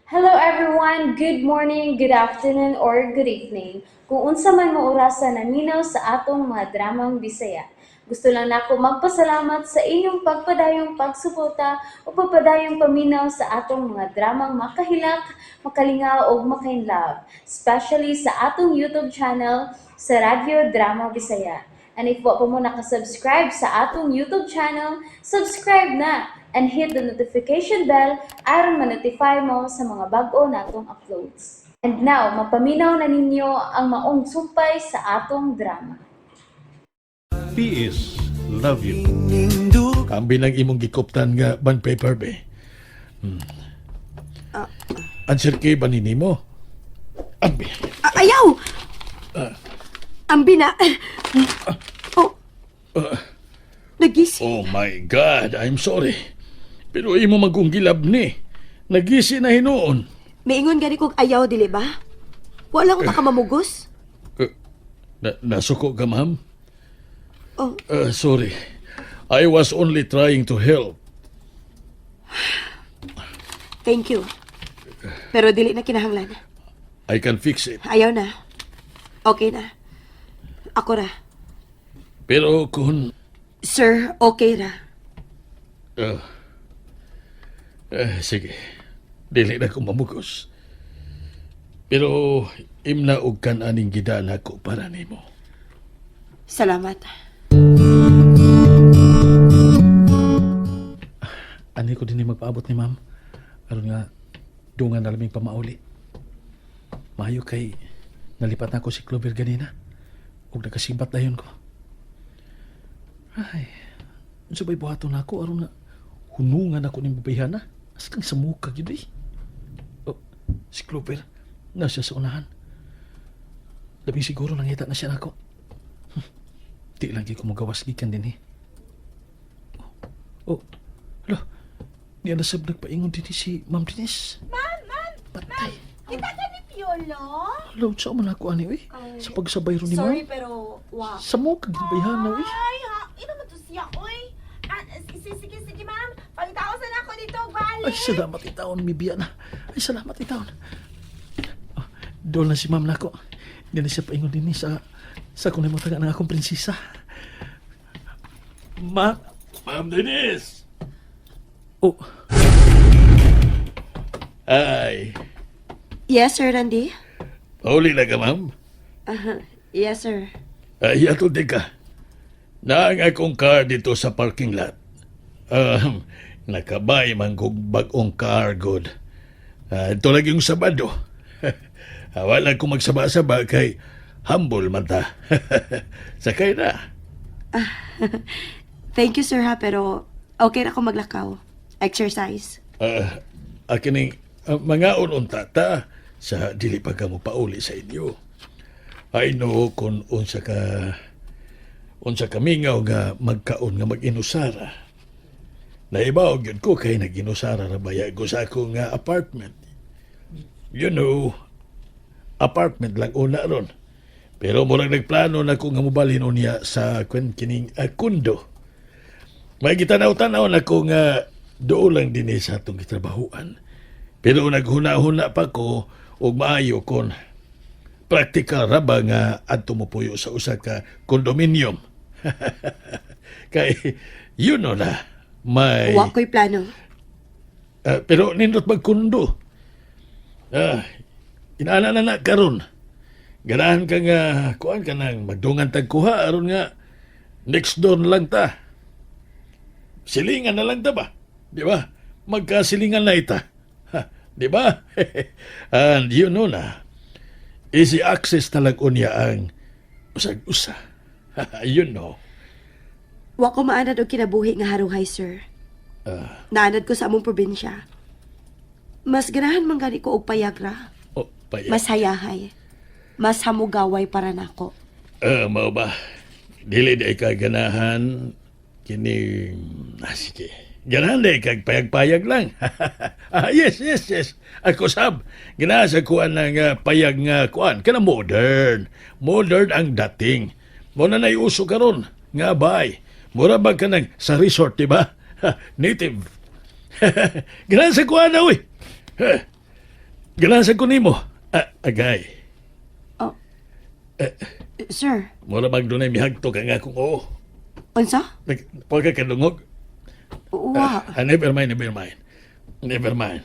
Hello everyone, good morning, good afternoon, or good evening. Kung unsa man mo orasan naminaw sa atong mga dramang Bisaya. Gusto lang nako magpasalamat sa inyong pagpadayong pagsuporta o pagpadayong paminaw sa atong mga dramang makahilak, makalingaw o makainlove, especially sa atong YouTube channel sa Radyo Drama Bisaya. And if wa pa mo nakasubscribe sa atong YouTube channel, subscribe na and hit the notification bell aron ma-notify mo sa mga bag-o natong uploads. And now, mapaminaw na ninyo ang maong sumpay sa atong drama. P.S. Love you. Kambi ng imong gikoptan nga bond paper be. Answer kay ba ni mo? Ambi. Ayaw! Ambi na. Oh. Nagising. Oh my God, I'm sorry. Pero imo magungilab ni. Nagisi na hinuon. Maingon gani kog ayaw, dili ba? Wala ko makamamugos. Nasuko ka, ma'am? Oh, Sorry. I was only trying to help. thank you. Pero dili na kinahanglan. I can fix it. Ayaw na. Okay na. Ako ra. Pero kung... Sir, okay ra. Sige. Dili na ko mamugos. Pero imna og kan aning gidala ko para nimo. Salamat. Ani ko din magpaabot ni ma'am. Aron nga dungan na laming pamauli. Mayo kay nalipat na ko si Clover ganina. Ug nakasimbat dayon ko. Ay, sabay buhaton na ako aron nga hunungan ako ni babayhana. As kang samuka gyud eh. Oh, si Clover nasa sa unahan. Labing siguro nangita na siya nako. Di lang ko magawas gikan din eh. Oh, hala. Di na sab nagpaingon din si Ma'am Denise. Ma'am! Patay. Kita ka ni Piolo? Hala, sa man ako ani eh. Sa pagsabay ro ni Sorry, Ma'am. pero wow. Sa mo kagibayhan na eh. Ay, ha? Ino mo to siya, oy. Sige, ma'am. Pangitawasan ako dito, bali. Ay, salamat itaon, Mibia na. Ay, salamat itaon. Oh, doon na si Ma'am nako. Di na siya paingon din eh sa kung mo taga ng akong prinsesa. Ma'am Denise! Oh. Ay, Yes, Sir Randy? pauli na ka, ma'am. Yes, sir. Ay, ato di ka. Naang akong car dito sa parking lot. Nakabay man kong bagong car, good. Ito lang yung Sabado. Wala kong magsaba-saba kay humble man ta. Sakay na. Thank you, sir, ha, pero okay na ako maglakaw. Exercise. Akining mga ununta ta sa dili pa ka mo pauli sa inyo. I know kung unsa kamingaw nga magkaon nga mag-inusara. Naibaw yun ko kay nag-inusara na baya ko sa akong apartment. You know, apartment lang una ron. Pero murag nagplano na ko nga mobalhin niya sa kining kundo. May gitanaw-tanaw na ko nga doon lang din sa atong gitrabahuan. Pero naghuna-huna pa ko og maayo kon practical ra ba nga adto mo puyo sa usa ka condominium. Kay you know na may Wa ko'y plano. pero nindot magkundo. Inaana na karon. Ganahan ka nga kuan ka nang magdungan tagkuha aron nga next door na lang ta. Silingan na lang ta ba? Di ba? Magkasilingan na ita. Di ba? And you know na, easy access talag unya ang usag-usa. You know. Wa ko maanad og kinabuhi nga haruhay, sir. Naanad ko sa among probinsya. Mas ganahan man gani ko og payagra. Oh, paya. Mas hayahay. Mas hamugaway para nako. Mao ba? Dili di ka ganahan kini sige. Ganahan di kag payag-payag lang. Yes. Ako sab. Ganahan sa kuan nga payag nga kuan. Kana modern. Modern ang dating. Mo na naiuso karon nga bay. Mura ba ka nang sa resort, di ba? Native. Ganahan sa kuan na, uy. Ganasan ko nimo. Agay. Oh. Sir, Mura bang dunay mihagto ka nga kung oo. unsa? Huwag ka kadungog. Wa. Never mind, never mind. Never mind.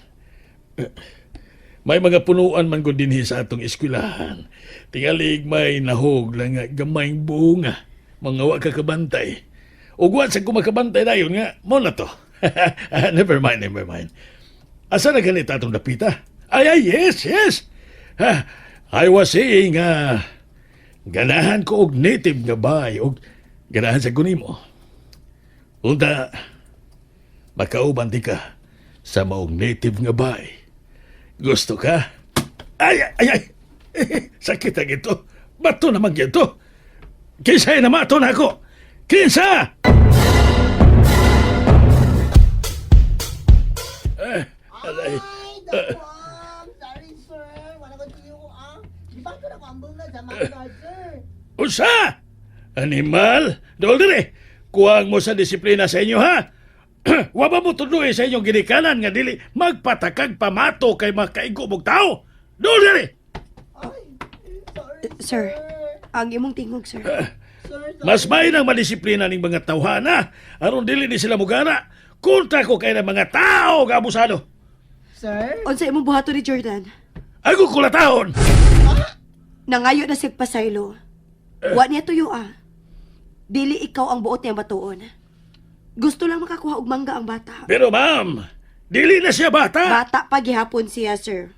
May mga punuan man ko dinhi sa atong eskwelahan. Tingalig may nahog lang nga gamayng bunga. Mga wa kakabantay. Ug wa sa kumakabantay dayon nga, mo na to. Never mind, never mind. Asa na ganit atong dapita? Ay, yes, yes. I was saying, ganahan ko og native nga bay, og ganahan sa kunimo. Unta, makauban di ka sa maong native nga bay. Gusto ka? Ay, ay, ay! Sakit ang ito. Bato naman ito. Kinsa na mato na ako? Kinsa! Alay. Ay, dakwang! Sorry, sir. Wala ko tiyo ko, Di ba ito nakambong na sa mga sir? Usa! Animal! Doldere, kuwang mo sa disiplina sa inyo, ha? Wa ba mo tuloy sa inyong ginikanan nga dili magpatakag pamato kay makaigo mong tao? Doldere! Ay, sorry, Sir, ang imong tingog, sir. Sir, sorry. Mas may nang madisiplina ning mga tawhana aron dili ni sila mugana kontra ko kay ng mga tao nga abusado. Sir? Unsa imong buhato ni Jordan? Ako kulatahon! Nangayo na sig pasaylo. Wa niya tuyo Dili ikaw ang buot niya matuon. Gusto lang makakuha og mangga ang bata. Pero ma'am, dili na siya bata! Bata pa gihapon siya, sir.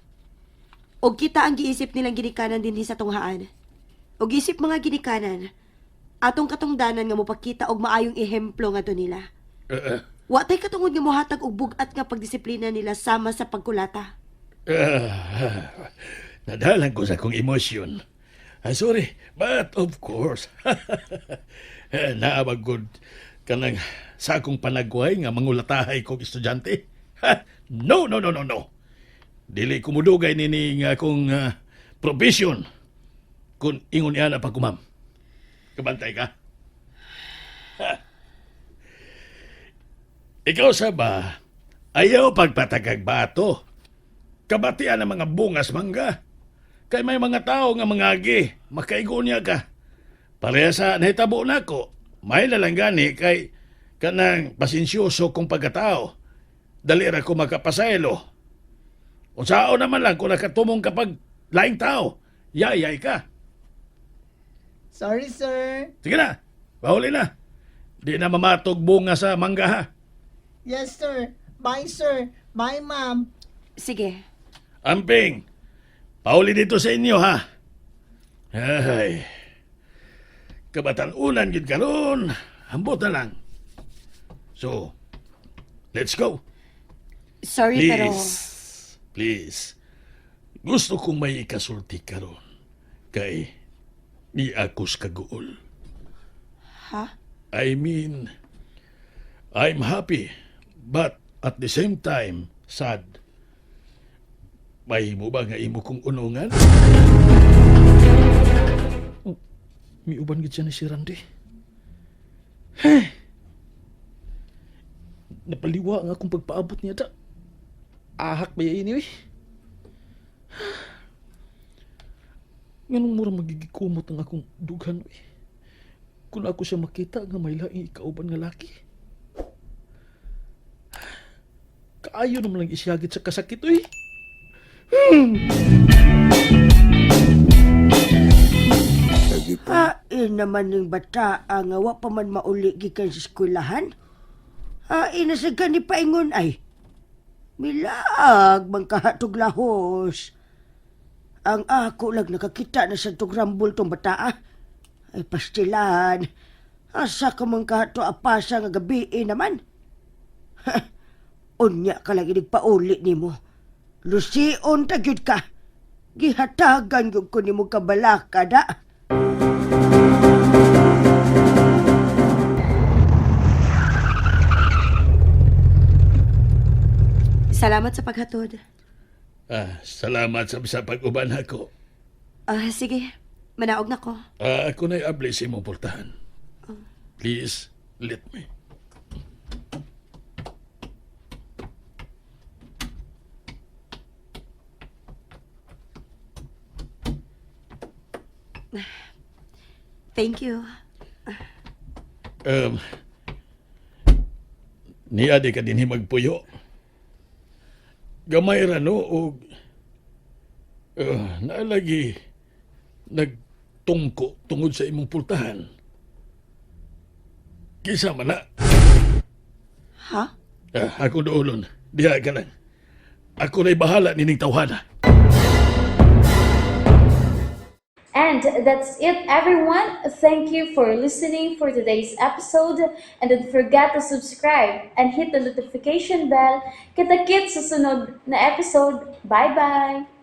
Og kita ang giisip nilang ginikanan dinhi sa tunghaan. Og isip mga ginikanan, atong katungdanan nga mopakita og maayong ehemplo ngadto nila. Wa tay katungod nga mohatag og bugat nga pagdisiplina nila sama sa pagkulata. Nadalang ko sa kong emosyon. Sorry, but of course. Naabagod ka ng sa akong panagway nga mangulatahay kong estudyante. No, no, no, no, no. Dili kumudugay nini nga akong provision kung ingon niya na pagkumam. Kabantay ka? Ikaw sa ba, ayaw pagpatagag bato. Kabatian ang mga bungas mangga. Kay may mga tao nga mangagi, makaigo niya ka. Pareha sa nahitabo na ko, may nalanggani kay kanang pasensyoso kong pagkatao. Dali ra ko makapasaylo. O sao naman lang kung nakatumong kapag laing tao, yayay ka. Sorry, sir. Sige na, bahuli na. Di na mamatog bunga sa mangga ha. Yes, sir. Bye, sir. Bye, ma'am. Sige. Amping, pauli dito sa inyo ha. Ay, kabatanunan yun karon, ambot na lang. So, let's go. Sorry pero Please. Gusto kong may ikasulti karon. Kay, ni akos kaguol. ha? I mean, I'm happy, but at the same time, sad. May mo ba nga imo kong unungan? Oh, may uban gid siya ni si Randy. Hey! Napaliwa nga akong pagpaabot niya da. Ahak ba ini eh? Ganun mura magigikumot ang akong dughan eh. Kung ako siya makita nga may laing ikauban nga laki. Kaayo naman lang isyagit sa kasakit eh. Naman ng bata ang wa pa man mauli gikan sa eskwelahan. Inasagan ni paingon ay. Milag mang kahatog lahos. Ang ako lang nakakita na sa tog rambol tong bata. Ay pastilan. Asa ka mang kahato apasa nga gabi naman. Unya ka lang inigpauli ni mo. Lusion tagyod ka. Gihatagan yung ko ni mo kabalaka da. Salamat sa paghatod. Salamat sa pag-uban ako. Sige. Manaog na ko. Ako na'y abli sa imong portahan. Please, let me. Thank you. Niya di ka din magpuyo. Gamay ra no o naalagi nagtungko tungod sa imong pultahan. Kisa man na. Ha? Ako doolon. Diha ka lang. Ako na'y bahala nining tawhana. And that's it, everyone. Thank you for listening for today's episode. And don't forget to subscribe and hit the notification bell. Kita-kits sa sunod na episode. Bye-bye!